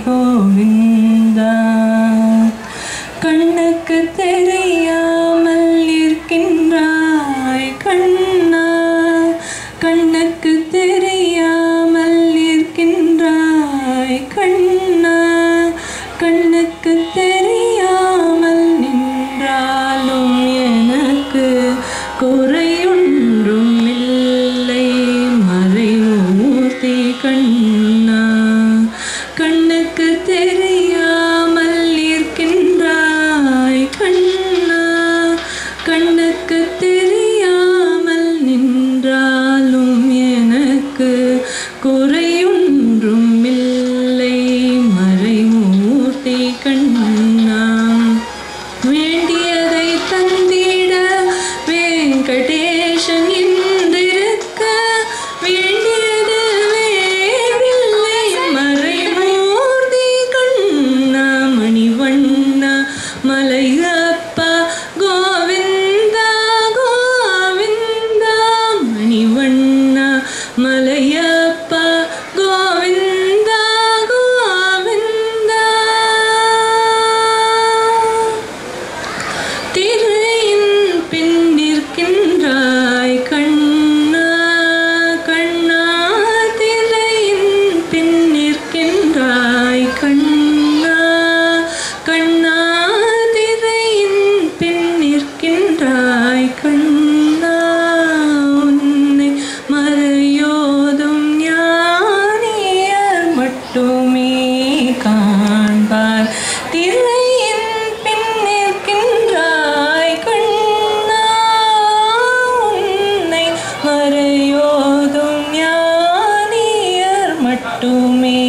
கோவிந்தா. கண்ணுக்கு தெரியாமல் இருக்கின்றாய் கண்ணா, கண்ணுக்கு தெரியாமல் இருக்கின்றாய் கண்ணா, கண்ணுக்கு தெரியாமல் நின்றாலும் எனக்கு குறையொன்றும் இல்லை மறைமூர்த்தி கண்ணா. கண்ணுக்கு தெரியாமல் இருக்கின்றாய் கண்ணா, கண்ணுக்கு தெரியாமல் நின்றாலும் எனக்கு குறையொன்றும் இல்லை மறைமூர்த்தி கண்ணா. வேண்டியதை தந்திட வெங்கடேசன் என்றிருக்க வேண்டியது வேறில்லை மறைமூர்த்தி கண்ணா. மணிவண்ணா மலையப்பா கோவிந்தா கோவிந்தா, மணிவண்ணா மலையப்பா கோவிந்தா கோவிந்தா. திரையின் பின் நிற்கின்றாய் கண்ணா, கண்ணா திரையின் பின் நிற்கின்றாய் கண்ணா, கண்ணா திரையின் பின் நிற்கின்றாய் கண்ணா. உன்னை மறையோதும் ஞானியர் மட்டுமே காண்பார். திரையின் பின் நிற்கின்றாய் கண்ணா, உன்னை மறையோதும் ஞானியர் மட்டுமே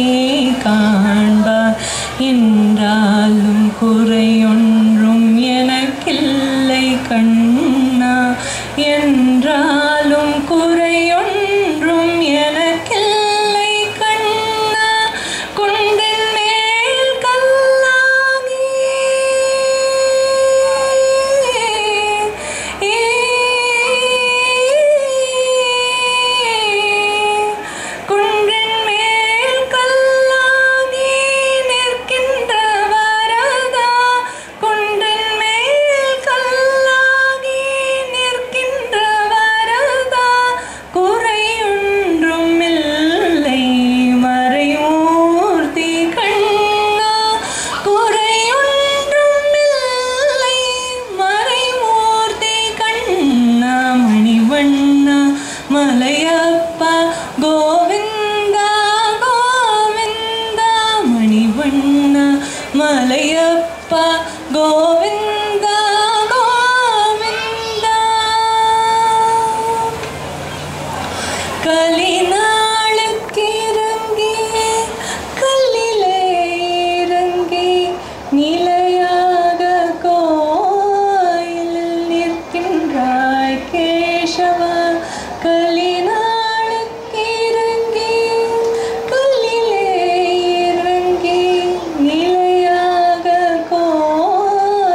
காண்பார். என்றாலும் குறையொன்றும் எனக்கில்லை கண்ணா, என்றாலும் குறையொன்றும் எனக்கில்லை கண்ணா. குன்றின் மேல் கல்லாகி குன்றின் மேல் கல்லாகி நிற்கின்ற வரதா, குன்றின் மேல் கல்லாகி நிற்கின்ற வரதா. குறையொன்றும் இல்லை மறைமூர்த்தி கண்ணா, குறையொன்றும் இல்லை மறைமூர்த்தி கண்ணா. மணிவண்ணா மலையப்பா கோவிந்தா கோவிந்தா, மணிவண்ணா மலையப்பா கோவிந்தா கோவிந்தா. கலிநாளுக்கு இறங்கி கல்லிலே இறங்கி நிலையாக கோயிலில் நிற்கின்றாய் கேசவா. கலிநாளுக்கு இறங்கி கல்லிலே இறங்கி நிலையாக கோயிலில்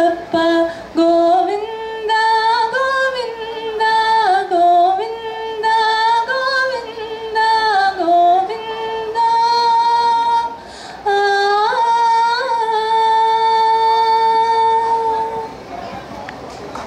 ஐயப்பா கோவிந்தா